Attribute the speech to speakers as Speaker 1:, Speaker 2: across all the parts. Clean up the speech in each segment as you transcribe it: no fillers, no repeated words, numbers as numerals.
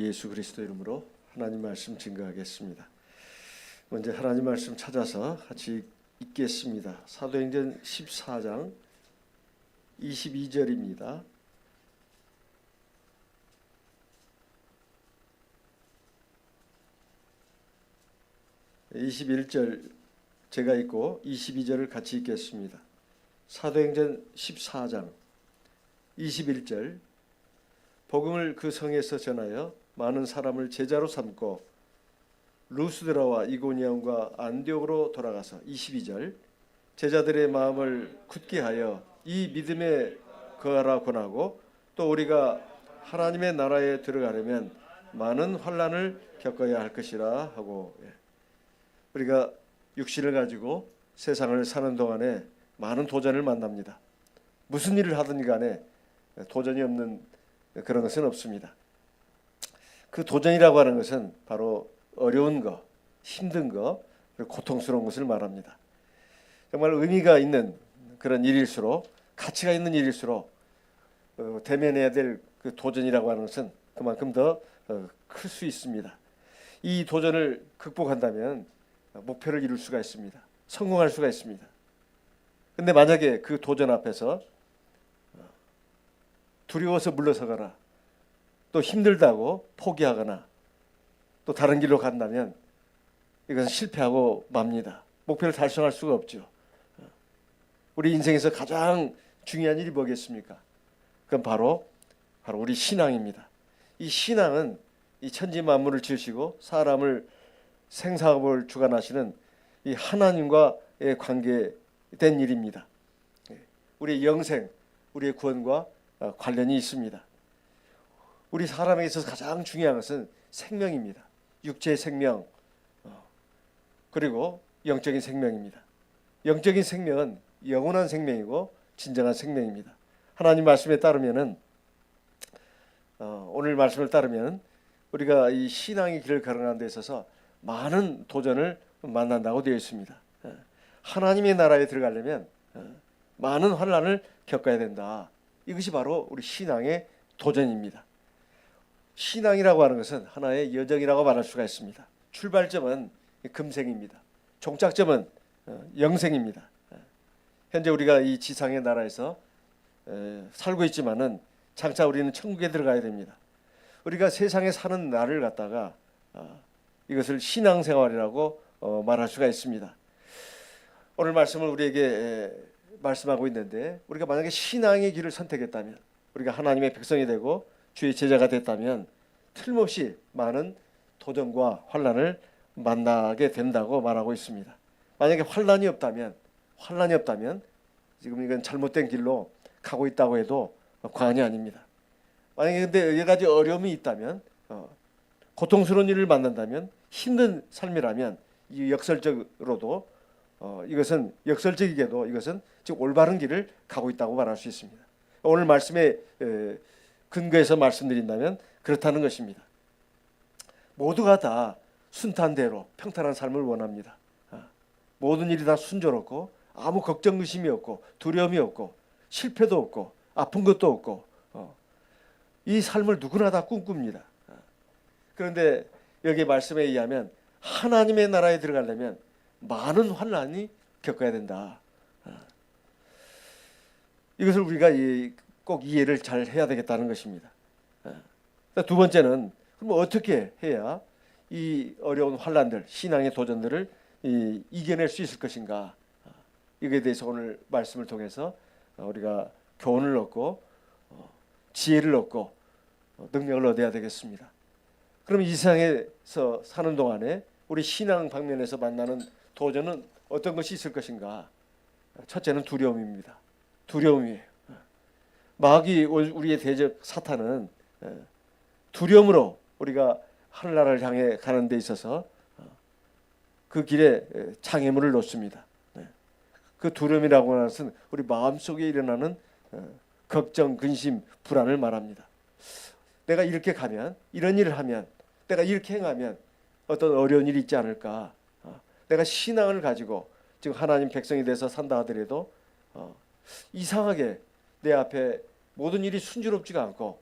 Speaker 1: 예수 그리스도 이름으로 하나님 말씀 증거하겠습니다. 먼저 하나님 말씀 찾아서 같이 읽겠습니다. 사도행전 14장 22절입니다. (21절) 제가 읽고 22절을 같이 읽겠습니다. 사도행전 14장 21절 복음을 그 성에서 전하여 많은 사람을 제자로 삼고 루스드라와 이고니온과 안디옥으로 돌아가서 22절 제자들의 마음을 굳게 하여 이 믿음에 거하라 권하고 또 우리가 하나님의 나라에 들어가려면 많은 환난을 겪어야 할 것이라 하고, 우리가 육신을 가지고 세상을 사는 동안에 많은 도전을 만납니다. 무슨 일을 하든 간에 도전이 없는 그런 것은 없습니다. 그 도전이라고 하는 것은 바로 어려운 것, 힘든 것, 고통스러운 것을 말합니다. 정말 의미가 있는 그런 일일수록, 가치가 있는 일일수록 대면해야 될 그 도전이라고 하는 것은 그만큼 더 클 수 있습니다. 이 도전을 극복한다면 목표를 이룰 수가 있습니다. 성공할 수가 있습니다. 근데 만약에 그 도전 앞에서 두려워서 물러서거나 또 힘들다고 포기하거나 또 다른 길로 간다면 이것은 실패하고 맙니다. 목표를 달성할 수가 없죠. 우리 인생에서 가장 중요한 일이 뭐겠습니까? 그건 바로 우리 신앙입니다. 이 신앙은 이 천지 만물을 지으시고 사람을 생사업을 주관하시는 이 하나님과의 관계된 일입니다. 우리의 영생, 우리의 구원과 관련이 있습니다. 우리 사람에게 있어서 가장 중요한 것은 생명입니다. 육체의 생명, 그리고 영적인 생명입니다. 영적인 생명은 영원한 생명이고 진정한 생명입니다. 하나님 말씀에 따르면은 오늘 말씀을 따르면 우리가 이 신앙의 길을 걸어가는 데 있어서 많은 도전을 만난다고 되어 있습니다. 하나님의 나라에 들어가려면 많은 환난을 겪어야 된다. 이것이 바로 우리 신앙의 도전입니다. 신앙이라고 하는 것은 하나의 여정이라고 말할 수가 있습니다. 출발점은 금생입니다. 종착점은 영생입니다. 현재 우리가 이 지상의 나라에서 살고 있지만은 장차 우리는 천국에 들어가야 됩니다. 우리가 세상에 사는 날을 갖다가 이것을 신앙생활이라고 말할 수가 있습니다. 오늘 말씀을 우리에게 말씀하고 있는데, 우리가 만약에 신앙의 길을 선택했다면, 우리가 하나님의 백성이 되고 주의 제자가 됐다면 틀림없이 많은 도전과 환난을 만나게 된다고 말하고 있습니다. 만약에 환난이 없다면 지금 이건 잘못된 길로 가고 있다고 해도 과언이 아닙니다. 만약에 근데 여러 가지 어려움이 있다면, 고통스러운 일을 만난다면, 힘든 삶이라면 이 역설적으로도 이것은 역설적이게도 이것은 지금 올바른 길을 가고 있다고 말할 수 있습니다. 오늘 말씀에 근거해서 말씀드린다면 그렇다는 것입니다. 모두가 다 순탄대로 평탄한 삶을 원합니다. 모든 일이 다 순조롭고 아무 걱정 의심이 없고 두려움이 없고 실패도 없고 아픈 것도 없고 이 삶을 누구나 다 꿈꿉니다. 그런데 여기 말씀에 의하면 하나님의 나라에 들어가려면 많은 환난이 겪어야 된다. 이것을 우리가 꼭 이해를 잘 해야 되겠다는 것입니다. 두 번째는 그럼 어떻게 해야 이 어려운 환난들, 신앙의 도전들을 이겨낼 수 있을 것인가? 이거에 대해서 오늘 말씀을 통해서 우리가 교훈을 얻고 지혜를 얻고 능력을 얻어야 되겠습니다. 그럼 이 세상에서 사는 동안에 우리 신앙 방면에서 만나는 도전은 어떤 것이 있을 것인가? 첫째는 두려움입니다. 두려움이에요. 마귀, 우리의 대적 사탄은 두려움으로 우리가 하늘나라를 향해 가는 데 있어서 그 길에 장애물을 놓습니다. 그 두려움이라고 하는 것은 우리 마음속에 일어나는 걱정, 근심, 불안을 말합니다. 내가 이렇게 가면, 이런 일을 하면, 내가 이렇게 행하면 어떤 어려운 일이 있지 않을까? 내가 신앙을 가지고 지금 하나님 백성이 돼서 산다 하더라도 이상하게 내 앞에 모든 일이 순조롭지가 않고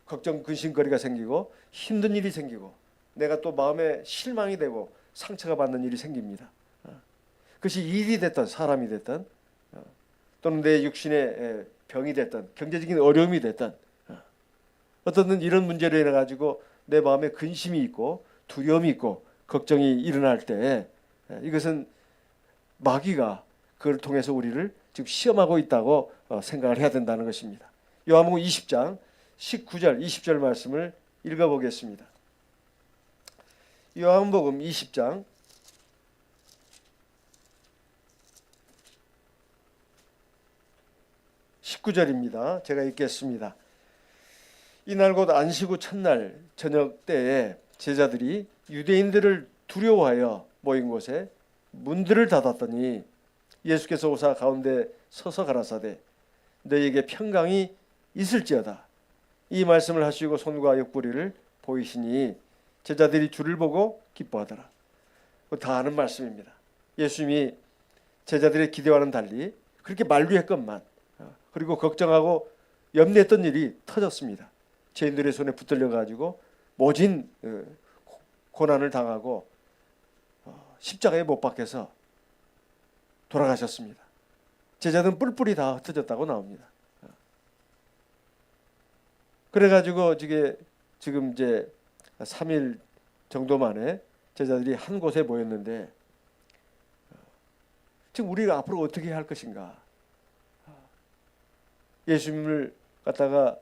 Speaker 1: 걱정 근심거리가 생기고 힘든 일이 생기고 내가 또 마음에 실망이 되고 상처가 받는 일이 생깁니다. 그것이 일이 됐든 사람이 됐든 또는 내 육신의 병이 됐든 경제적인 어려움이 됐든 어떤 이런 문제로 인해 가지고 내 마음에 근심이 있고 두려움이 있고 걱정이 일어날 때 이것은 마귀가 그걸 통해서 우리를 지금 시험하고 있다고 생각을 해야 된다는 것입니다. 요한복음 20장 19절 20절 말씀을 읽어보겠습니다. 요한복음 20장 19절입니다. 제가 읽겠습니다. 이날 곧 안식 후 첫날 저녁 때에 제자들이 유대인들을 두려워하여 모인 곳에 문들을 닫았더니 예수께서 오사 가운데 서서 가라사대 너희에게 평강이 있을지어다. 이 말씀을 하시고 손과 옆구리를 보이시니 제자들이 주를 보고 기뻐하더라. 다 아는 말씀입니다. 예수님이 제자들의 기대와는 달리 그렇게 만류했건만 그리고 걱정하고 염려했던 일이 터졌습니다. 죄인들의 손에 붙들려 가지고 모진 고난을 당하고 십자가에 못 박혀서 돌아가셨습니다. 제자들은 뿔뿔이 다 흩어졌다고 나옵니다. 그래가지고 지금 이제 3일 정도 만에 제자들이 한 곳에 모였는데 지금 우리가 앞으로 어떻게 할 것인가? 예수님을 갖다가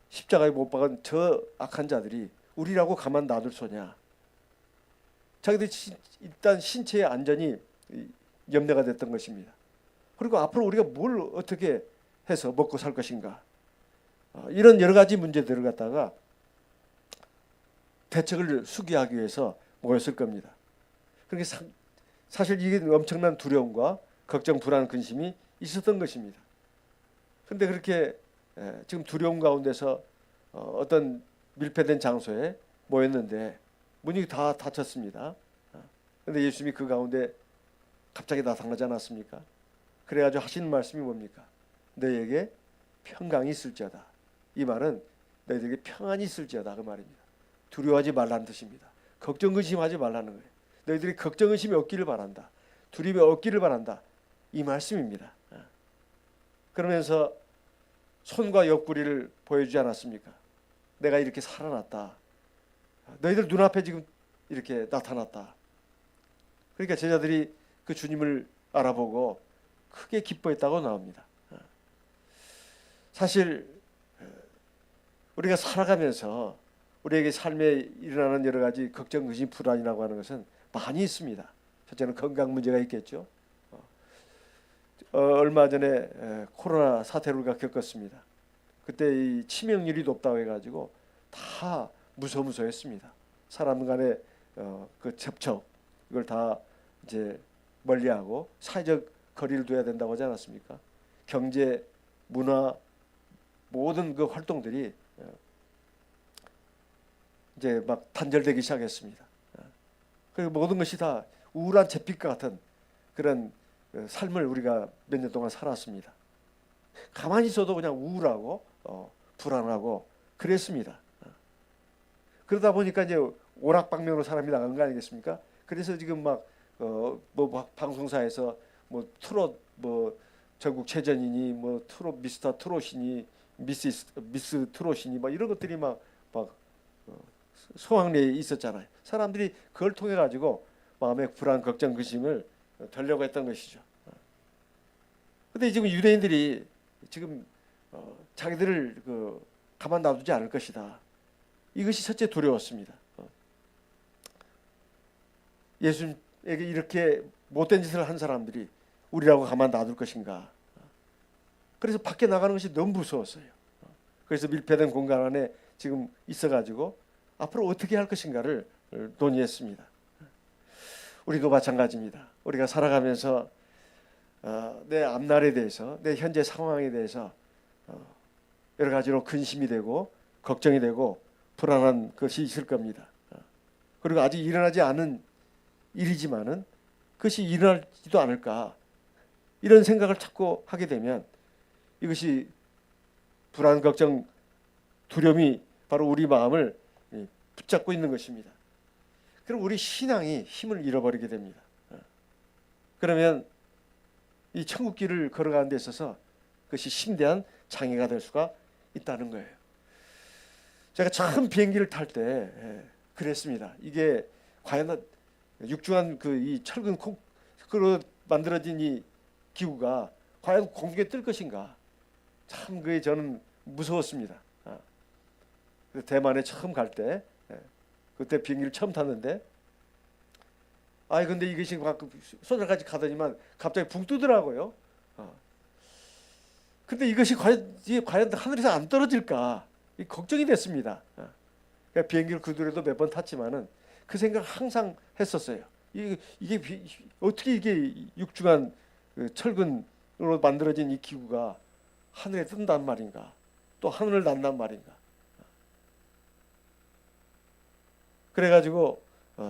Speaker 1: 십자가에 못 박은 저 악한 자들이 우리라고 가만 놔둘 소냐? 자기들 일단 신체의 안전이 염려가 됐던 것입니다. 그리고 앞으로 우리가 뭘 어떻게 해서 먹고 살 것인가? 이런 여러 가지 문제들을 갖다가 대책을 수기하기 위해서 모였을 겁니다. 그러니까 사실 이게 엄청난 두려움과 걱정, 불안, 근심이 있었던 것입니다. 그런데 그렇게 지금 두려움 가운데서 어떤 밀폐된 장소에 모였는데 문이 다 닫혔습니다. 그런데 예수님이 그 가운데 갑자기 나타나지 않았습니까? 그래가지고 하시는 말씀이 뭡니까? 너희에게 평강이 있을지어다. 이 말은 너희에게 평안이 있을지어다 그 말입니다. 두려워하지 말라는 뜻입니다. 걱정 근심하지 말라는 거예요. 너희들이 걱정 근심이 없기를 바란다. 두려움이 없기를 바란다. 이 말씀입니다. 그러면서 손과 옆구리를 보여주지 않았습니까? 내가 이렇게 살아났다. 너희들 눈앞에 지금 이렇게 나타났다. 그러니까 제자들이 그 주님을 알아보고 크게 기뻐했다고 나옵니다. 사실 우리가 살아가면서 우리에게 삶에 일어나는 여러 가지 걱정, 근심, 불안이라고 하는 것은 많이 있습니다. 첫째는 건강 문제가 있겠죠. 얼마 전에 코로나 사태를 우리가 겪었습니다. 그때 이 치명률이 높다고 해가지고 다 무서무서했습니다. 사람 간의 그 접촉 이걸 다 이제 멀리하고 사회적 거리를 둬야 된다고 하지 않았습니까? 경제, 문화 모든 그 활동들이 이제 막 단절되기 시작했습니다. 그리고 모든 것이 다 우울한 잿빛과 같은 그런 삶을 우리가 몇 년 동안 살았습니다. 가만히 있어도 그냥 우울하고 불안하고 그랬습니다. 그러다 보니까 이제 오락방면으로 사람이 나간 거 아니겠습니까? 그래서 지금 막 뭐 방송사에서 뭐 트롯 뭐 전국 최전이니 뭐 트롯 미스터 트롯이니 미스 트롯이니 막 이런 것들이 막 소황리에 있었잖아요. 사람들이 그걸 통해 가지고 마음의 불안, 걱정, 근심을 덜려고 했던 것이죠. 그런데 지금 유대인들이 지금 자기들을 가만 놔두지 않을 것이다. 이것이 첫째 두려웠습니다. 예수님에게 이렇게 못된 짓을 한 사람들이 우리라고 가만 놔둘 것인가. 그래서 밖에 나가는 것이 너무 무서웠어요. 그래서 밀폐된 공간 안에 지금 있어가지고 앞으로 어떻게 할 것인가를 논의했습니다. 우리도 마찬가지입니다. 우리가 살아가면서 내 앞날에 대해서 내 현재 상황에 대해서 여러 가지로 근심이 되고 걱정이 되고 불안한 것이 있을 겁니다. 그리고 아직 일어나지 않은 일이지만은 그것이 일어나지도 않을까 이런 생각을 자꾸 하게 되면 이것이 불안, 걱정, 두려움이 바로 우리 마음을 붙잡고 있는 것입니다. 그럼 우리 신앙이 힘을 잃어버리게 됩니다. 그러면 이 천국 길을 걸어가는 데 있어서 그것이 심대한 장애가 될 수가 있다는 거예요. 제가 처음 비행기를 탈 때 그랬습니다. 이게 과연 육중한 그 이 철근 콩으로 만들어진 이 기구가 과연 공중에 뜰 것인가? 참 그게 저는 무서웠습니다. 대만에 처음 갈 때 그때 비행기를 처음 탔는데 근데 이것이 소나까지 가더니만 갑자기 붕 뜨더라고요. 근데 이것이 과연 하늘에서 안 떨어질까 걱정이 됐습니다. 그러니까 비행기를 그 뒤로도 몇 번 탔지만은 그 생각 항상 했었어요. 이게 어떻게 이게 육중한 철근으로 만들어진 이 기구가 하늘에 뜬단 말인가? 또 하늘을 난단 말인가? 그래가지고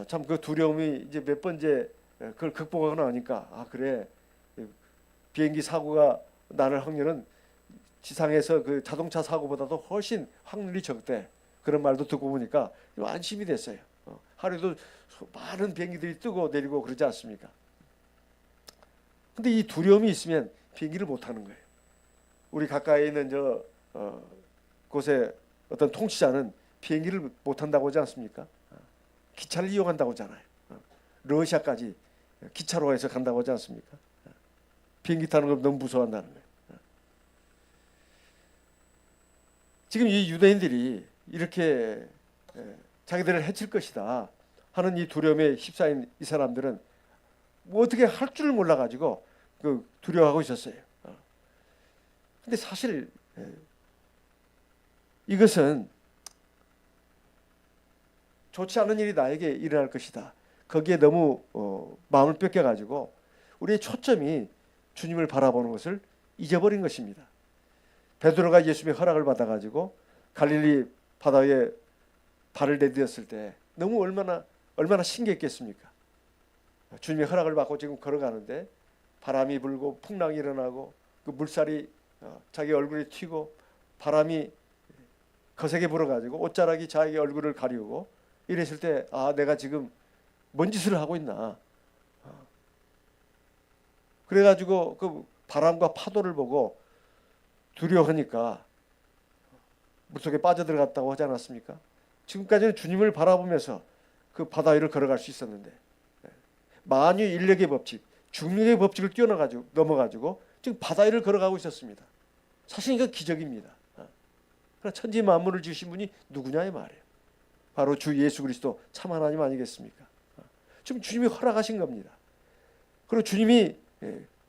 Speaker 1: 참 그 두려움이 이제 몇 번째 그걸 극복하고 나니까 그래, 비행기 사고가 나는 확률은 지상에서 그 자동차 사고보다도 훨씬 확률이 적대. 그런 말도 듣고 보니까 안심이 됐어요. 하루에도 많은 비행기들이 뜨고 내리고 그러지 않습니까? 근데 이 두려움이 있으면 비행기를 못 타는 거예요. 우리 가까이 있는 곳에 어떤 통치자는 비행기를 못 탄다고 하지 않습니까? 기차를 이용한다고 하잖아요. 러시아까지 기차로 해서 간다고 하지 않습니까? 비행기 타는 걸 너무 무서워한다는 거예요. 지금 이 유대인들이 이렇게 자기들을 해칠 것이다 하는 이 두려움에 휩싸인 이 사람들은 뭐 어떻게 할 줄을 몰라가지고 두려워하고 있었어요. 근데 사실 이것은 좋지 않은 일이 나에게 일어날 것이다. 거기에 너무 마음을 뺏겨가지고 우리의 초점이 주님을 바라보는 것을 잊어버린 것입니다. 베드로가 예수님의 허락을 받아가지고 갈릴리 바다에 발을 내디뎠을 때 너무 얼마나 신기했겠습니까? 주님의 허락을 받고 지금 걸어가는데 바람이 불고 풍랑이 일어나고 그 물살이 자기 얼굴에 튀고 바람이 거세게 불어가지고 옷자락이 자기 얼굴을 가리우고 이랬을 때 내가 지금 뭔 짓을 하고 있나? 그래가지고 그 바람과 파도를 보고 두려워하니까 물속에 빠져들어갔다고 하지 않았습니까? 지금까지는 주님을 바라보면서 그 바다 위를 걸어갈 수 있었는데 만유 인력의 법칙, 중력의 법칙을 넘어가지고 지금 바다 위를 걸어가고 있었습니다. 사실 이건 기적입니다. 그러나 천지 만물을 지으신 분이 누구냐 이 말이에요. 바로 주 예수 그리스도 참 하나님 아니겠습니까? 지금 주님이 허락하신 겁니다. 그리고 주님이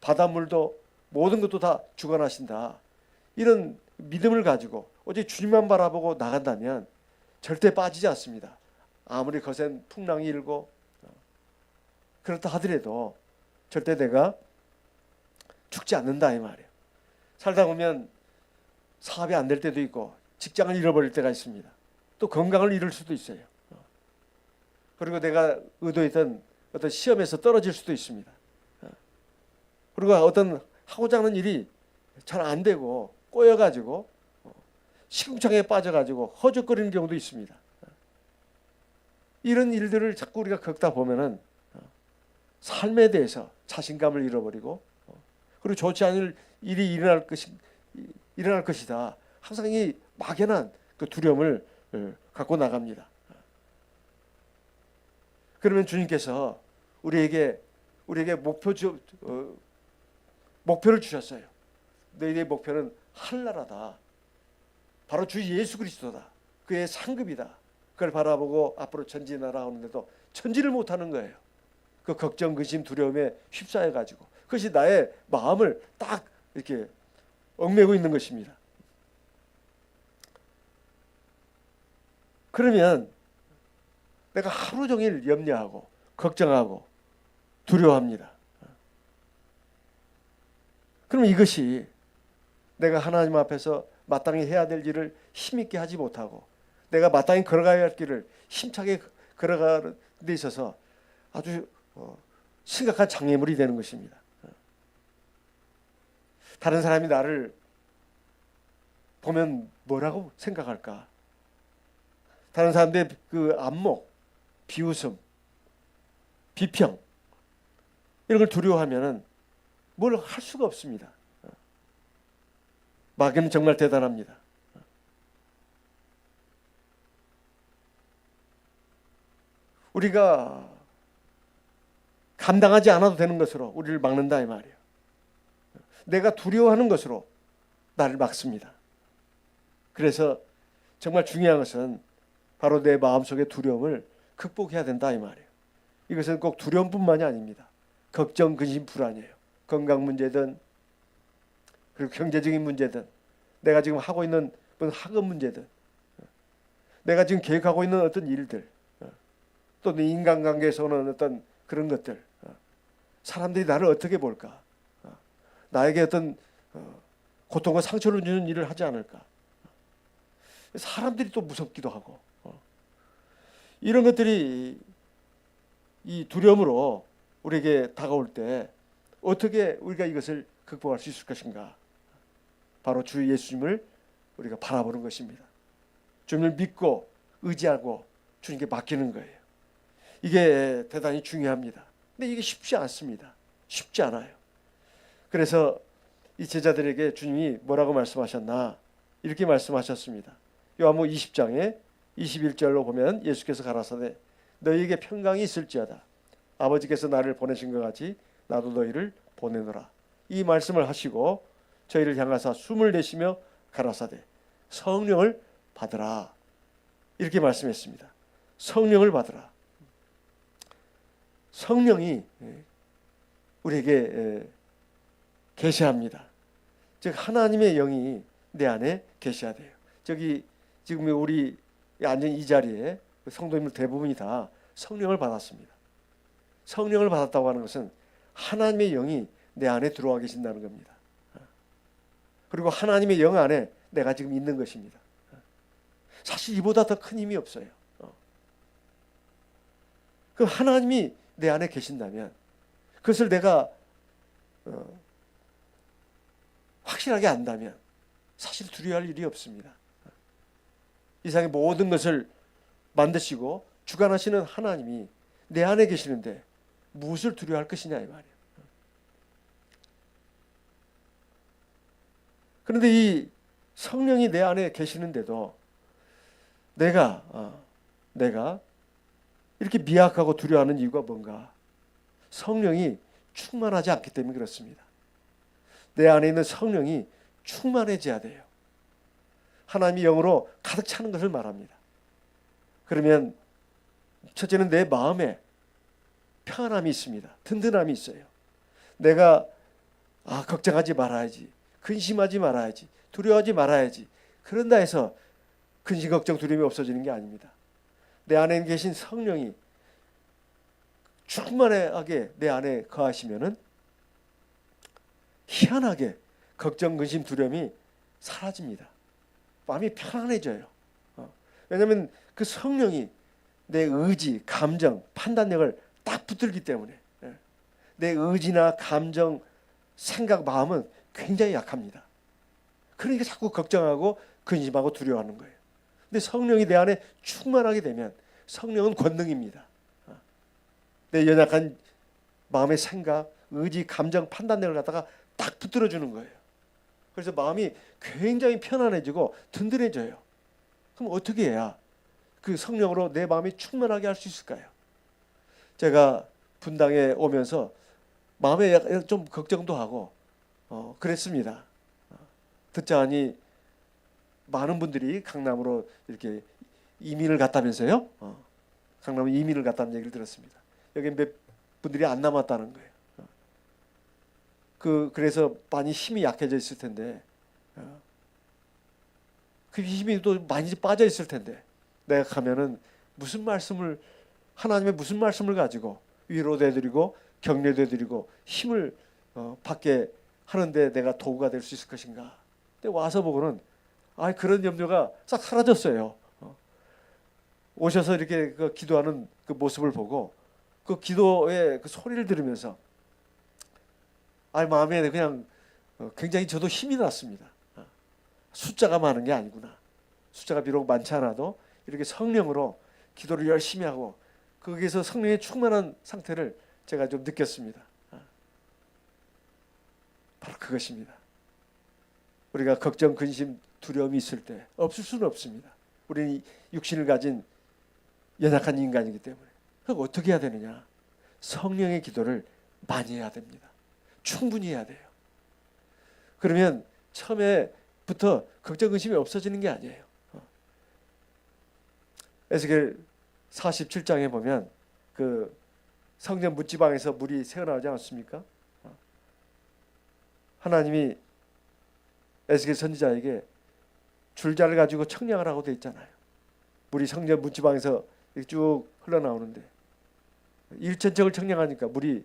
Speaker 1: 바닷물도 모든 것도 다 주관하신다. 이런 믿음을 가지고 오직 주님만 바라보고 나간다면 절대 빠지지 않습니다. 아무리 거센 풍랑이 일고 그렇다 하더라도 절대 내가 죽지 않는다 이 말이에요. 살다 보면 사업이 안 될 때도 있고 직장을 잃어버릴 때가 있습니다. 또 건강을 잃을 수도 있어요. 그리고 내가 의도했던 어떤 시험에서 떨어질 수도 있습니다. 그리고 어떤 하고자 하는 일이 잘 안 되고 꼬여가지고 시궁창에 빠져가지고 허죽거리는 경우도 있습니다. 이런 일들을 자꾸 우리가 겪다 보면은 삶에 대해서 자신감을 잃어버리고 그리고 좋지 않을 일이 일어날 것이다. 항상 이 막연한 그 두려움을 갖고 나갑니다. 그러면 주님께서 우리에게 목표를 주셨어요. 너희의 목표는 하늘나라다. 바로 주 예수 그리스도다. 그의 상급이다. 그걸 바라보고 앞으로 전진하라 하는데도 전진을 못하는 거예요. 그 걱정, 근심, 두려움에 휩싸여 가지고 그것이 나의 마음을 딱 이렇게 얽매고 있는 것입니다. 그러면 내가 하루 종일 염려하고 걱정하고 두려워합니다. 그럼 이것이 내가 하나님 앞에서 마땅히 해야 될 일을 힘있게 하지 못하고 내가 마땅히 걸어가야 할 길을 힘차게 걸어가는 데 있어서 아주 심각한 장애물이 되는 것입니다. 다른 사람이 나를 보면 뭐라고 생각할까? 다른 사람들의 그 안목, 비웃음, 비평 이런 걸 두려워하면은 뭘 할 수가 없습니다. 마귀는 정말 대단합니다. 우리가 감당하지 않아도 되는 것으로 우리를 막는다 이 말이에요. 내가 두려워하는 것으로 나를 막습니다. 그래서 정말 중요한 것은 바로 내 마음속의 두려움을 극복해야 된다 이 말이에요. 이것은 꼭 두려움뿐만이 아닙니다. 걱정, 근심, 불안이에요. 건강 문제든 그리고 경제적인 문제든 내가 지금 하고 있는 학업 문제든 내가 지금 계획하고 있는 어떤 일들 또 내 인간관계에서 오는 어떤 그런 것들 사람들이 나를 어떻게 볼까 나에게 어떤 고통과 상처를 주는 일을 하지 않을까 사람들이 또 무섭기도 하고 이런 것들이 이 두려움으로 우리에게 다가올 때 어떻게 우리가 이것을 극복할 수 있을 것인가 바로 주 예수님을 우리가 바라보는 것입니다. 주님을 믿고 의지하고 주님께 맡기는 거예요. 이게 대단히 중요합니다. 근데 이게 쉽지 않습니다. 쉽지 않아요. 그래서 이 제자들에게 주님이 뭐라고 말씀하셨나 이렇게 말씀하셨습니다. 요한복음 20장에 21절로 보면 예수께서 가라사대 너희에게 평강이 있을지어다 아버지께서 나를 보내신 것 같이 나도 너희를 보내노라 이 말씀을 하시고 저희를 향하사 숨을 내쉬며 가라사대 성령을 받으라 이렇게 말씀했습니다. 성령을 받으라. 성령이 우리에게 계시합니다. 즉 하나님의 영이 내 안에 계셔야 돼요. 저기 지금 우리 앉은 이 자리에 성도님들 대부분이 다 성령을 받았습니다. 성령을 받았다고 하는 것은 하나님의 영이 내 안에 들어와 계신다는 겁니다. 그리고 하나님의 영 안에 내가 지금 있는 것입니다. 사실 이보다 더 큰 힘이 없어요. 그 하나님이 내 안에 계신다면 그것을 내가 확실하게 안다면 사실 두려워할 일이 없습니다. 이 세상의 모든 것을 만드시고 주관하시는 하나님이 내 안에 계시는데 무엇을 두려워할 것이냐 이 말이에요. 그런데 이 성령이 내 안에 계시는데도 내가 이렇게 미약하고 두려워하는 이유가 뭔가? 성령이 충만하지 않기 때문에 그렇습니다. 내 안에 있는 성령이 충만해져야 돼요. 하나님의 영으로 가득 차는 것을 말합니다. 그러면 첫째는 내 마음에 평안함이 있습니다. 든든함이 있어요. 내가 걱정하지 말아야지. 근심하지 말아야지. 두려워하지 말아야지. 그런다 해서 근심, 걱정, 두려움이 없어지는 게 아닙니다. 내 안에 계신 성령이 충만하게 내 안에 거하시면은 희한하게 걱정, 근심, 두려움이 사라집니다. 마음이 편안해져요. 왜냐하면 그 성령이 내 의지, 감정, 판단력을 딱 붙들기 때문에 내 의지나 감정, 생각, 마음은 굉장히 약합니다. 그러니까 자꾸 걱정하고 근심하고 두려워하는 거예요. 근데 성령이 내 안에 충만하게 되면 성령은 권능입니다. 내 연약한 마음의 생각, 의지, 감정, 판단력을 갖다가 딱 붙들어 주는 거예요. 그래서 마음이 굉장히 편안해지고 든든해져요. 그럼 어떻게 해야 그 성령으로 내 마음이 충만하게 할 수 있을까요? 제가 분당에 오면서 마음에 좀 걱정도 하고 그랬습니다. 듣자 하니 많은 분들이 강남으로 이렇게 이민을 갔다면서요? 강남에 이민을 갔다는 얘기를 들었습니다. 여기 몇 분들이 안 남았다는 거예요. 그래서 많이 힘이 약해져 있을 텐데 그 힘이 또 많이 빠져 있을 텐데 내가 가면은 하나님의 무슨 말씀을 가지고 위로도 해드리고 격려도 해드리고 힘을 받게 하는데 내가 도구가 될 수 있을 것인가. 근데 와서 보고는 그런 염려가 싹 사라졌어요. 오셔서 이렇게 기도하는 그 모습을 보고 그 기도의 그 소리를 들으면서 마음에 그냥 굉장히 저도 힘이 났습니다. 숫자가 많은 게 아니구나. 숫자가 비록 많지 않아도 이렇게 성령으로 기도를 열심히 하고 거기에서 성령의 충만한 상태를 제가 좀 느꼈습니다. 바로 그것입니다. 우리가 걱정, 근심, 두려움이 있을 때 없을 수는 없습니다. 우리는 육신을 가진 연약한 인간이기 때문에. 그럼 어떻게 해야 되느냐? 성령의 기도를 많이 해야 됩니다. 충분히 해야 돼요. 그러면 처음에부터 걱정, 근심이 없어지는 게 아니에요. 에스겔 47장에 보면 그 성전 묻지방에서 물이 새어나오지 않습니까? 하나님이 에스겔 선지자에게 줄자를 가지고 청량하라고 되어 있잖아요. 물이 성전 묻지방에서 쭉 흘러나오는데 일천척을 청량하니까 물이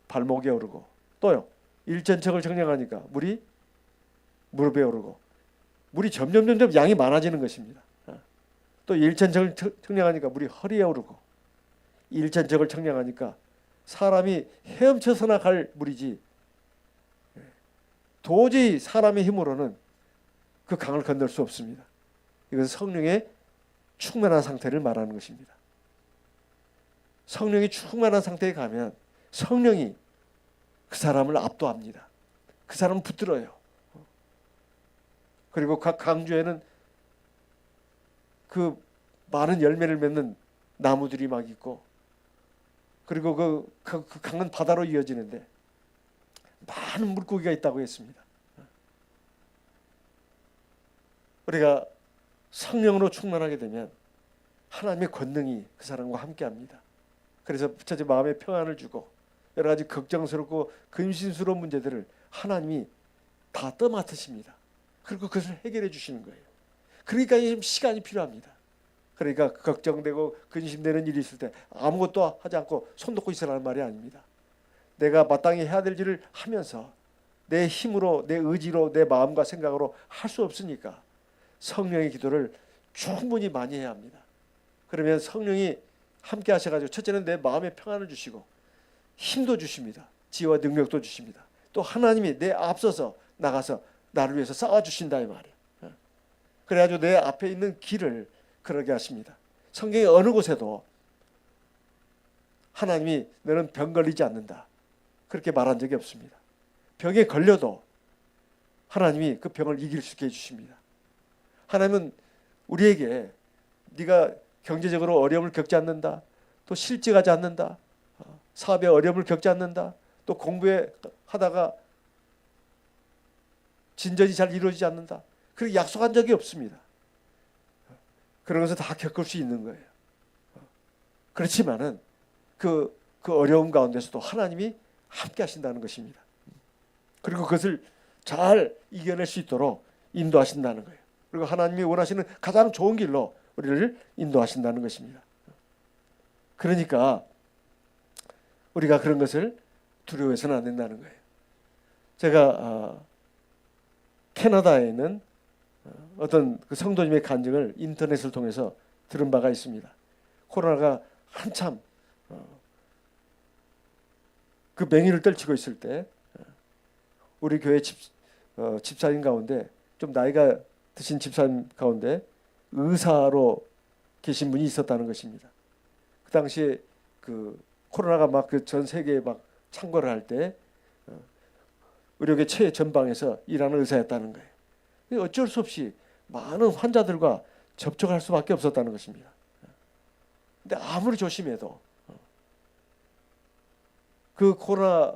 Speaker 1: 발목에 오르고, 또요 일천척을 청량하니까 물이 무릎에 오르고, 물이 점점 양이 많아지는 것입니다. 또 일천척을 청량하니까 물이 허리에 오르고, 일천척을 청량하니까 사람이 헤엄쳐서나 갈 물이지 도저히 사람의 힘으로는 그 강을 건널 수 없습니다. 이것은 성령의 충만한 상태를 말하는 것입니다. 성령이 충만한 상태에 가면 성령이 그 사람을 압도합니다. 그 사람은 붙들어요. 그리고 각 강주에는 그 많은 열매를 맺는 나무들이 막 있고, 그리고 그 강은 바다로 이어지는데 많은 물고기가 있다고 했습니다. 우리가 성령으로 충만하게 되면 하나님의 권능이 그 사람과 함께합니다. 그래서 부처님 마음에 평안을 주고 여러 가지 걱정스럽고 근심스러운 문제들을 하나님이 다 떠맡으십니다. 그리고 그것을 해결해 주시는 거예요. 그러니까 시간이 필요합니다. 그러니까 걱정되고 근심되는 일이 있을 때 아무것도 하지 않고 손 놓고 있으라는 말이 아닙니다. 내가 마땅히 해야 될 일을 하면서 내 힘으로, 내 의지로, 내 마음과 생각으로 할 수 없으니까 성령의 기도를 충분히 많이 해야 합니다. 그러면 성령이 함께 하셔가지고 첫째는 내 마음에 평안을 주시고 힘도 주십니다. 지혜와 능력도 주십니다. 또 하나님이 내 앞서서 나가서 나를 위해서 싸워주신다 이 말이에요. 그래가지고 내 앞에 있는 길을 그러게 하십니다. 성경의 어느 곳에도 하나님이 너는 병 걸리지 않는다 그렇게 말한 적이 없습니다. 병에 걸려도 하나님이 그 병을 이길 수 있게 해주십니다. 하나님은 우리에게 네가 경제적으로 어려움을 겪지 않는다, 또 실직하지 않는다, 사업에 어려움을 겪지 않는다, 또 공부에 하다가 진전이 잘 이루어지지 않는다, 그렇게 약속한 적이 없습니다. 그런 것을 다 겪을 수 있는 거예요. 그렇지만은 그 어려움 가운데서도 하나님이 함께 하신다는 것입니다. 그리고 그것을 잘 이겨낼 수 있도록 인도하신다는 거예요. 그리고 하나님이 원하시는 가장 좋은 길로 우리를 인도하신다는 것입니다. 그러니까 우리가 그런 것을 두려워해서는 안 된다는 거예요. 제가 캐나다에 있는 어떤 그 성도님의 간증을 인터넷을 통해서 들은 바가 있습니다. 코로나가 한참 그 맹위를 떨치고 있을 때 우리 교회 집사님 가운데 좀 나이가 드신 집사님 가운데 의사로 계신 분이 있었다는 것입니다. 그 당시에 그 코로나가 막 그 전 세계에 막 창궐을 할 때 의료계 최전방에서 일하는 의사였다는 거예요. 어쩔 수 없이 많은 환자들과 접촉할 수밖에 없었다는 것입니다. 근데 아무리 조심해도 그 코로나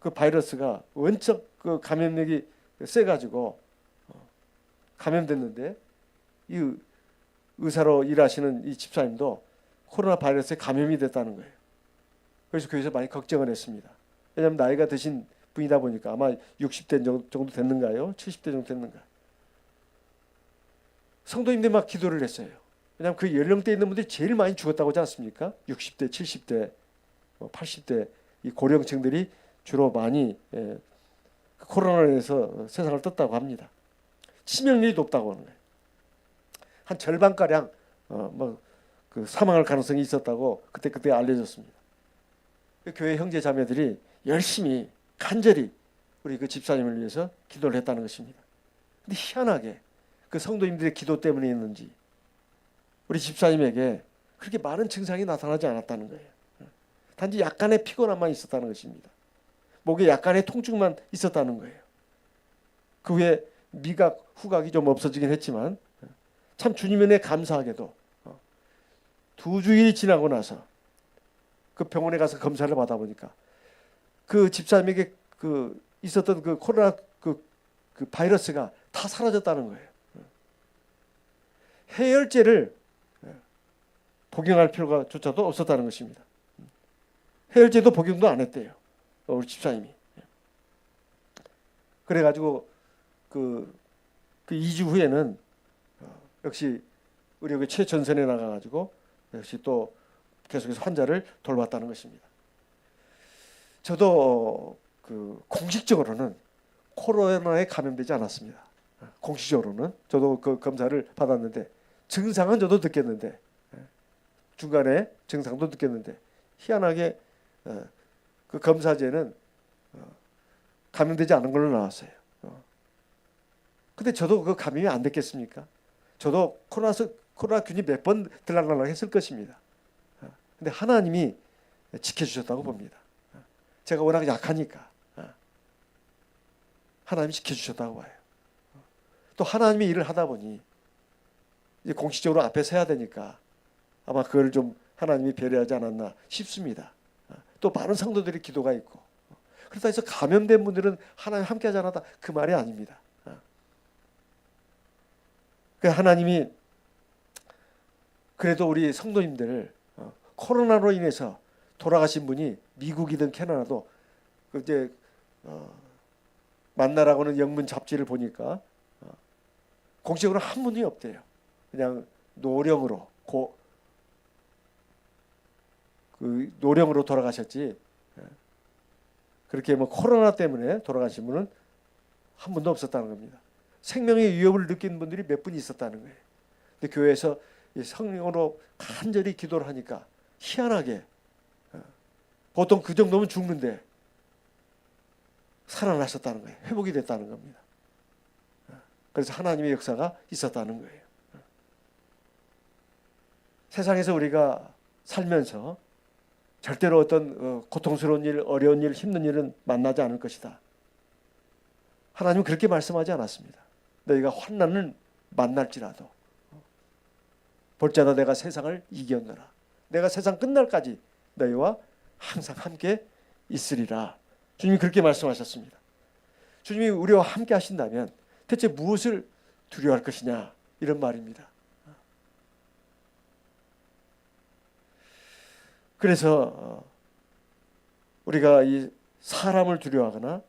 Speaker 1: 그 바이러스가 원적 그 감염력이 세가지고 감염됐는데 이 의사로 일하시는 이 집사님도 코로나 바이러스에 감염이 됐다는 거예요. 그래서 교회에서 많이 걱정을 했습니다. 왜냐하면 나이가 드신 분이다 보니까 아마 60대 정도 됐는가요? 70대 정도 됐는가? 성도님들이 막 기도를 했어요. 왜냐하면 그 연령대에 있는 분들이 제일 많이 죽었다고 하지 않습니까? 60대, 70대, 80대 이 고령층들이 주로 많이 코로나로 인해서 세상을 떴다고 합니다. 치명률이 높다고 하는 거예요. 한 절반가량 그 사망할 가능성이 있었다고 그때 알려졌습니다. 교회 형제 자매들이 열심히 간절히 우리 그 집사님을 위해서 기도를 했다는 것입니다. 근데 희한하게 그 성도님들의 기도 때문이었는지 우리 집사님에게 그렇게 많은 증상이 나타나지 않았다는 거예요. 단지 약간의 피곤함만 있었다는 것입니다. 목에 약간의 통증만 있었다는 거예요. 그 후에 미각, 후각이 좀 없어지긴 했지만 참 주님 은혜 감사하게도 2주일이 지나고 나서 그 병원에 가서 검사를 받아보니까 그 집사님에게 그 있었던 그 코로나 그 바이러스가 다 사라졌다는 거예요. 해열제를 복용할 필요가 조차도 없었다는 것입니다. 해열제도 복용도 안 했대요. 우리 집사님이. 그래가지고 그 2주 후에는 역시 의료계 최전선에 나가가지고 역시 또 계속해서 환자를 돌봤다는 것입니다. 저도 그 공식적으로는 코로나에 감염되지 않았습니다. 공식적으로는 저도 그 검사를 받았는데 증상은 저도 느꼈는데 중간에 증상도 느꼈는데 희한하게 그 검사제는 감염되지 않은 걸로 나왔어요. 근데 저도 그 감염이 안 됐겠습니까? 저도 코로나균이 몇 번 들락날락 했을 것입니다. 근데 하나님이 지켜주셨다고 봅니다. 제가 워낙 약하니까 하나님이 지켜주셨다고 봐요. 또 하나님의 일을 하다 보니 이제 공식적으로 앞에 서야 되니까 아마 그걸 좀 하나님이 배려하지 않았나 싶습니다. 또 많은 성도들의 기도가 있고 그렇다 해서 감염된 분들은 하나님 함께하지 않았다 그 말이 아닙니다. 하나님이 그래도 우리 성도님들 코로나로 인해서 돌아가신 분이 미국이든 캐나다도 이제 만나라고는 영문 잡지를 보니까 공식적으로 한 분이 없대요. 그냥 노령으로 그 노령으로 돌아가셨지. 그렇게 뭐 코로나 때문에 돌아가신 분은 한 분도 없었다는 겁니다. 생명의 위협을 느낀 분들이 몇 분 있었다는 거예요. 근데 교회에서 성령으로 간절히 기도를 하니까 희한하게 보통 그 정도면 죽는데 살아나셨다는 거예요. 회복이 됐다는 겁니다. 그래서 하나님의 역사가 있었다는 거예요. 세상에서 우리가 살면서 절대로 어떤 고통스러운 일, 어려운 일, 힘든 일은 만나지 않을 것이다. 하나님은 그렇게 말씀하지 않았습니다. 너희가 환난을 만날지라도 볼지어다 내가 세상을 이겼노라. 내가 세상 끝날까지 너희와 항상 함께 있으리라. 주님이 그렇게 말씀하셨습니다. 주님이 우리와 함께 하신다면 대체 무엇을 두려워할 것이냐 이런 말입니다. 그래서 우리가 이 사람을 두려워하거나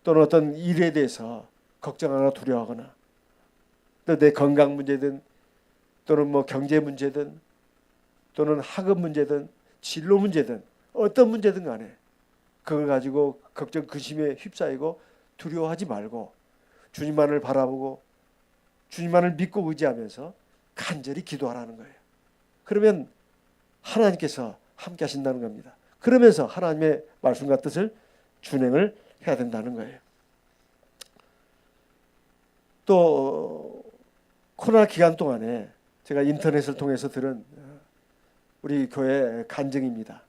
Speaker 1: 또는 어떤 일에 대해서 걱정하거나 두려워하거나 또 내 건강 문제든 또는 뭐 경제 문제든 또는 학업 문제든 진로 문제든 어떤 문제든 간에 그걸 가지고 걱정 근심에 휩싸이고 두려워하지 말고 주님만을 바라보고 주님만을 믿고 의지하면서 간절히 기도하라는 거예요. 그러면 하나님께서 함께 하신다는 겁니다. 그러면서 하나님의 말씀과 뜻을 준행을 해야 된다는 거예요. 또 코로나 기간 동안에 제가 인터넷을 통해서 들은 우리 교회 간증입니다.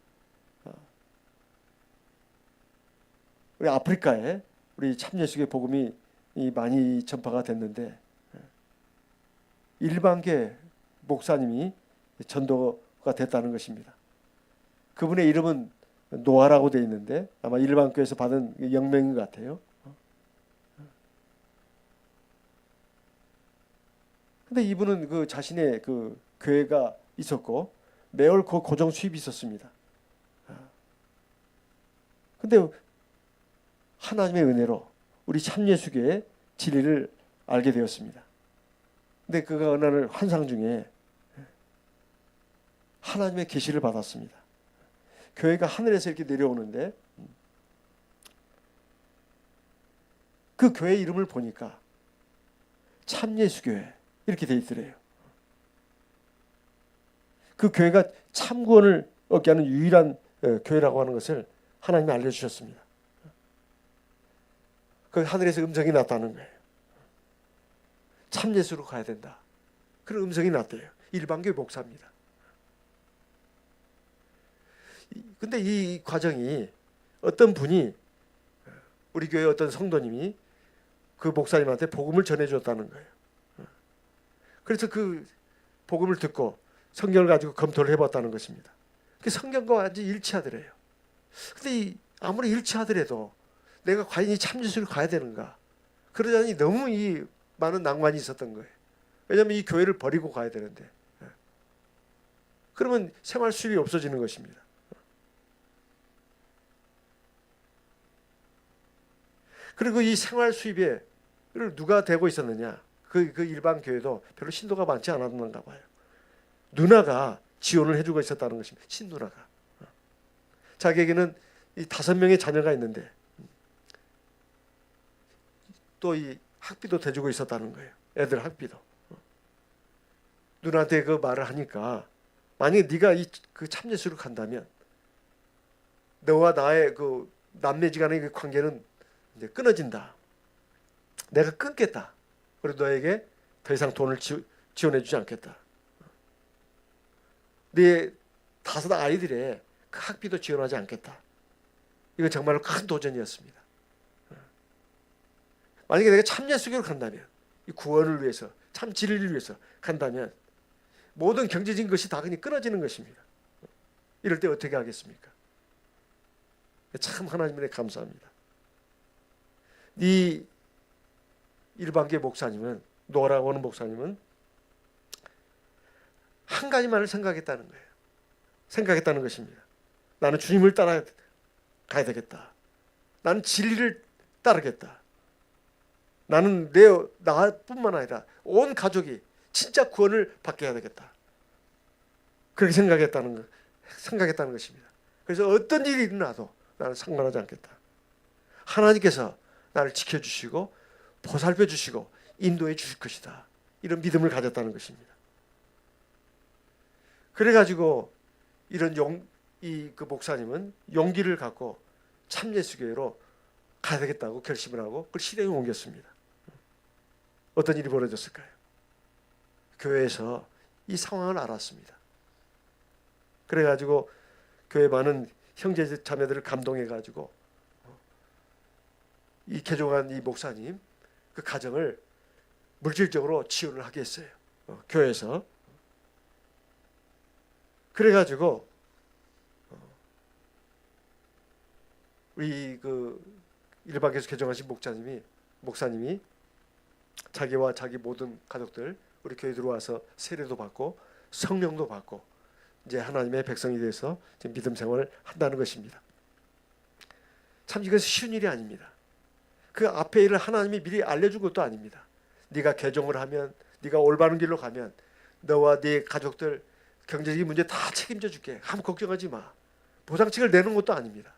Speaker 1: 우리 아프리카에 우리 참예수교 복음이 많이 전파가 됐는데 일반계 목사님이 전도가 됐다는 것입니다. 그분의 이름은 노아라고 되어 있는데 아마 일반교회에서 받은 영명인 것 같아요. 근데 이분은 그 자신의 그 교회가 있었고 매월 그 고정 수입이 있었습니다. 근데 하나님의 은혜로 우리 참예수교의 진리를 알게 되었습니다. 근데 그가 어느 날 환상 중에 하나님의 계시를 받았습니다. 교회가 하늘에서 이렇게 내려오는데 그 교회 이름을 보니까 참예수교회 이렇게 돼 있더래요. 그 교회가 참구원을 얻게 하는 유일한 교회라고 하는 것을 하나님이 알려주셨습니다. 그 하늘에서 음성이 났다는 거예요. 참예수로 가야 된다. 그런 음성이 났대요. 일반교회 목사입니다. 근데 이 과정이 어떤 분이 우리 교회 어떤 성도님이 그 목사님한테 복음을 전해줬다는 거예요. 그래서 그 복음을 듣고 성경을 가지고 검토를 해봤다는 것입니다. 그 성경과 완전히 일치하더래요. 근데 아무리 일치하더라도 내가 과연 이 참예수를 가야 되는가? 그러자니 너무 이 많은 낭만이 있었던 거예요. 왜냐하면 이 교회를 버리고 가야 되는데, 그러면 생활 수입이 없어지는 것입니다. 그리고 이 생활 수입에 누가 되고 있었느냐? 그 일반 교회도 별로 신도가 많지 않았는가 봐요. 누나가 지원을 해주고 있었다는 것입니다. 신누나가. 자기에게는 이 5명의 자녀가 있는데 또 이 학비도 대주고 있었다는 거예요. 애들 학비도. 누나한테 그 말을 하니까, 만약에 네가 그 참예수를 간다면 너와 나의 그 남매지간의 그 관계는 이제 끊어진다. 내가 끊겠다. 그리고 너에게 더 이상 돈을 지원해주지 않겠다. 네 5 아이들의 그 학비도 지원하지 않겠다. 이건 정말로 큰 도전이었습니다. 만약에 내가 참예수교를 간다면, 이 구원을 위해서, 참 진리를 위해서 간다면 모든 경제적인 것이 다 그냥 끊어지는 것입니다. 이럴 때 어떻게 하겠습니까? 참 하나님께 감사합니다. 이 일반교회 목사님은, 노라고 하는 목사님은 한 가지만을 생각했다는 거예요. 생각했다는 것입니다. 나는 주님을 따라 가야 되겠다. 나는 진리를 따르겠다. 나는 나뿐만 아니라 온 가족이 진짜 구원을 받게 해야 되겠다. 그렇게 생각했다는 것입니다. 그래서 어떤 일이 일어나도 나는 상관하지 않겠다. 하나님께서 나를 지켜주시고 보살펴 주시고 인도해 주실 것이다. 이런 믿음을 가졌다는 것입니다. 그래가지고 그 목사님은 용기를 갖고 참예수교회로 가야 되겠다고 결심을 하고 그 실행에 옮겼습니다. 어떤 일이 벌어졌을까요? 교회에서 이 상황을 알았습니다. 그래가지고 교회 많은 형제 자매들을 감동해가지고 이 개종한 이 목사님 그 가정을 물질적으로 지원을 하게 했어요. 교회에서. 그래가지고 우리 그 일반교회에서 개종하신 목사님이 자기와 자기 모든 가족들 우리 교회 들어와서 세례도 받고 성령도 받고 이제 하나님의 백성이 돼서 믿음 생활을 한다는 것입니다. 참 이것은 쉬운 일이 아닙니다. 그 앞에 일을 하나님이 미리 알려준 것도 아닙니다. 네가 개종을 하면, 네가 올바른 길로 가면 너와 네 가족들 경제적인 문제 다 책임져 줄게. 아무 걱정하지 마. 보상책을 내는 것도 아닙니다.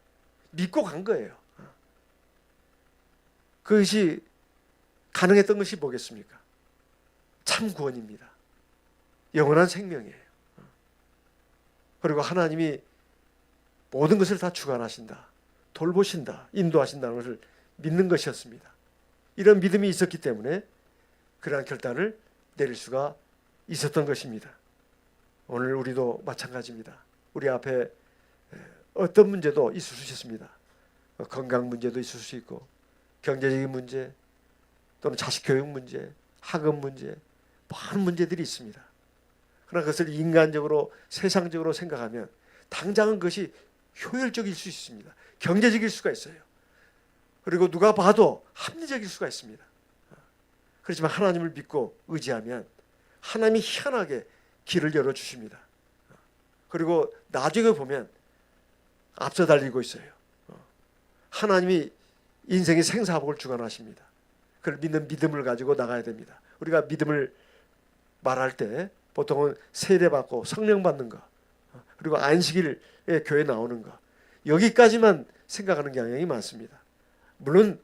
Speaker 1: 믿고 간 거예요. 그것이 가능했던 것이 뭐겠습니까? 참 구원입니다. 영원한 생명이에요. 그리고 하나님이 모든 것을 다 주관하신다, 돌보신다, 인도하신다는 것을 믿는 것이었습니다. 이런 믿음이 있었기 때문에 그러한 결단을 내릴 수가 있었던 것입니다. 오늘 우리도 마찬가지입니다. 우리 앞에 어떤 문제도 있을 수 있습니다. 건강 문제도 있을 수 있고, 경제적인 문제, 또는 자식 교육 문제, 학업 문제, 많은 문제들이 있습니다. 그러나 그것을 인간적으로, 세상적으로 생각하면 당장은 그것이 효율적일 수 있습니다. 경제적일 수가 있어요. 그리고 누가 봐도 합리적일 수가 있습니다. 그렇지만 하나님을 믿고 의지하면 하나님이 희한하게 길을 열어주십니다. 그리고 나중에 보면 앞서 달리고 있어요. 하나님이 인생의 생사복을 주관하십니다. 그걸 믿는 믿음을 가지고 나가야 됩니다. 우리가 믿음을 말할 때 보통은 세례받고 성령 받는 거, 그리고 안식일에 교회 나오는 거, 여기까지만 생각하는 경향이 많습니다. 물론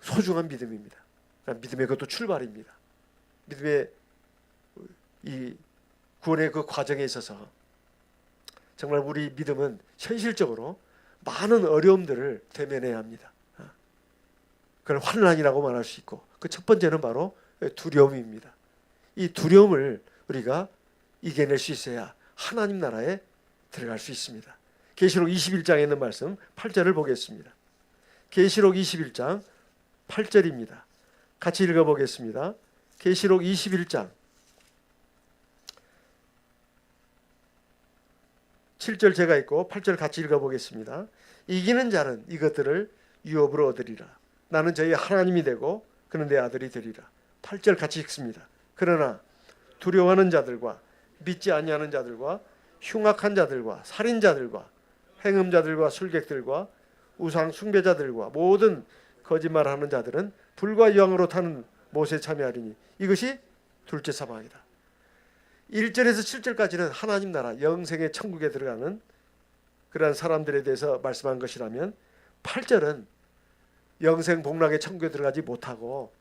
Speaker 1: 소중한 믿음입니다. 믿음의 그것도 출발입니다. 믿음의 이 구원의 그 과정에 있어서 정말 우리 믿음은 현실적으로 많은 어려움들을 대면해야 합니다. 그걸 환난이라고 말할 수 있고, 그 첫 번째는 바로 두려움입니다. 이 두려움을 우리가 이겨낼 수 있어야 하나님 나라에 들어갈 수 있습니다. 계시록 21장에 있는 말씀 8절을 보겠습니다. 계시록 21장 8절입니다. 같이 읽어보겠습니다. 계시록 21장 7절 제가 읽고 8절 같이 읽어보겠습니다. 이기는 자는 이것들을 유업으로 얻으리라. 나는 저희 하나님이 되고 그는 내 아들이 되리라. 8절 같이 읽습니다. 그러나 두려워하는 자들과 믿지 아니하는 자들과 흉악한 자들과 살인자들과 행음자들과 술객들과 우상 숭배자들과 모든 거짓말하는 자들은 불과 유황으로 타는 못에 참여하리니 이것이 둘째 사망이다. 1절에서 7절까지는 하나님 나라 영생의 천국에 들어가는 그러한 사람들에 대해서 말씀한 것이라면 8절은 영생 복락의 천국에 들어가지 못하고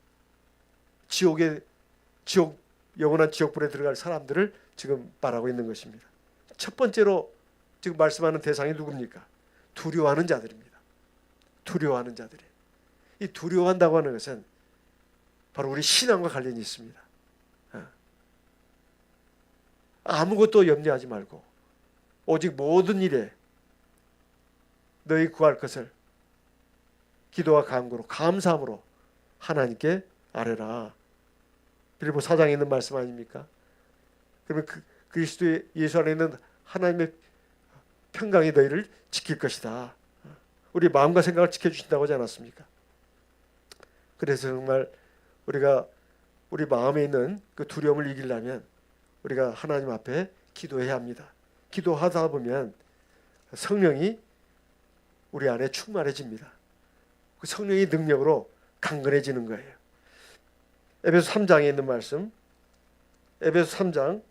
Speaker 1: 영원한 지옥불에 들어갈 사람들을 지금 말하고 있는 것입니다. 첫 번째로 지금 말씀하는 대상이 누굽니까? 두려워하는 자들입니다. 두려워하는 자들이. 이 두려워한다고 하는 것은 바로 우리 신앙과 관련이 있습니다. 아무것도 염려하지 말고 오직 모든 일에 너희 구할 것을 기도와 간구로 감사함으로 하나님께 아뢰라. 빌립보 4장에 있는 말씀 아닙니까? 그러면 그리스도의 예수 안에 있는 하나님의 평강이 너희를 지킬 것이다. 우리 마음과 생각을 지켜주신다고 하지 않았습니까? 그래서 정말 우리가 우리 마음에 있는 그 두려움을 이기려면 우리가 하나님 앞에 기도해야 합니다. 기도하다 보면 성령이 우리 안에 충만해집니다. 그 성령의 능력으로 강건해지는 거예요. 에베소 3장에 있는 말씀, 에베소 3장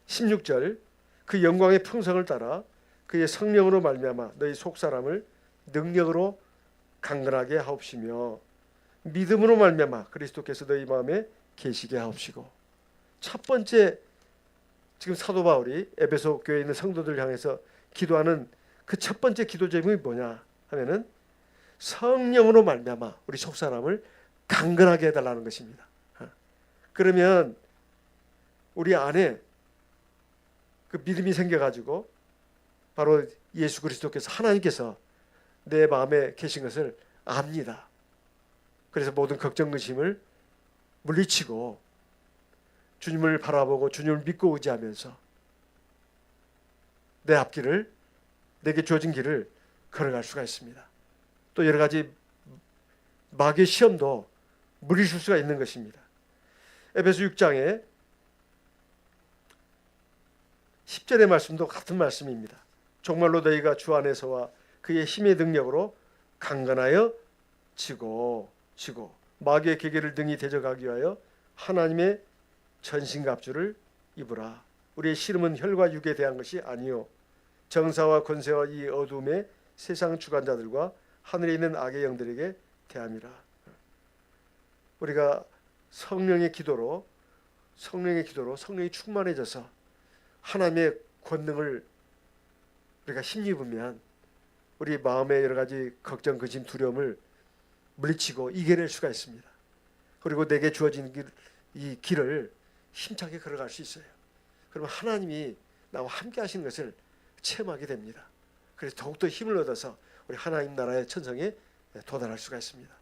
Speaker 1: 16절, 그 영광의 풍성을 따라 그의 성령으로 말미암아 너희 속사람을 능력으로 강건하게 하옵시며 믿음으로 말미암아 그리스도께서 너희 마음에 계시게 하옵시고. 첫 번째 지금 사도 바울이 에베소 교회에 있는 성도들 향해서 기도하는 그 첫 번째 기도 제목이 뭐냐 하면은 성령으로 말미암아 우리 속사람을 강건하게 해달라는 것입니다. 그러면 우리 안에 그 믿음이 생겨가지고 바로 예수 그리스도께서 하나님께서 내 마음에 계신 것을 압니다. 그래서 모든 걱정 의심을 물리치고 주님을 바라보고 주님을 믿고 의지하면서 내 앞길을, 내게 주어진 길을 걸어갈 수가 있습니다. 또 여러 가지 마귀의 시험도 물리칠 수가 있는 것입니다. 에베소 6장에 10절의 말씀도 같은 말씀입니다. 정말로 너희가 주 안에서와 그의 힘의 능력으로 강건하여 지고 마귀의 계계를 등이 대적하기 위하여 하나님의 전신갑주를 입으라. 우리의 씨름은 혈과 육에 대한 것이 아니요 정사와 권세와 이 어둠의 세상 주관자들과 하늘에 있는 악의 영들에게 대함이라. 우리가 성령의 기도로 성령이 충만해져서 하나님의 권능을 우리가 힘입으면 우리 마음의 여러 가지 걱정, 근심, 두려움을 물리치고 이겨낼 수가 있습니다. 그리고 내게 주어진 이 길을 힘차게 걸어갈 수 있어요. 그러면 하나님이 나와 함께 하시는 것을 체험하게 됩니다. 그래서 더욱더 힘을 얻어서 우리 하나님 나라의 천성에 도달할 수가 있습니다.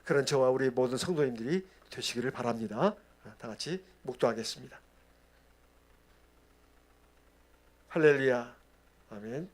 Speaker 1: 그런 저와 우리 모든 성도님들이 되시기를 바랍니다. 다 같이 묵도하겠습니다. 할렐루야. 아멘.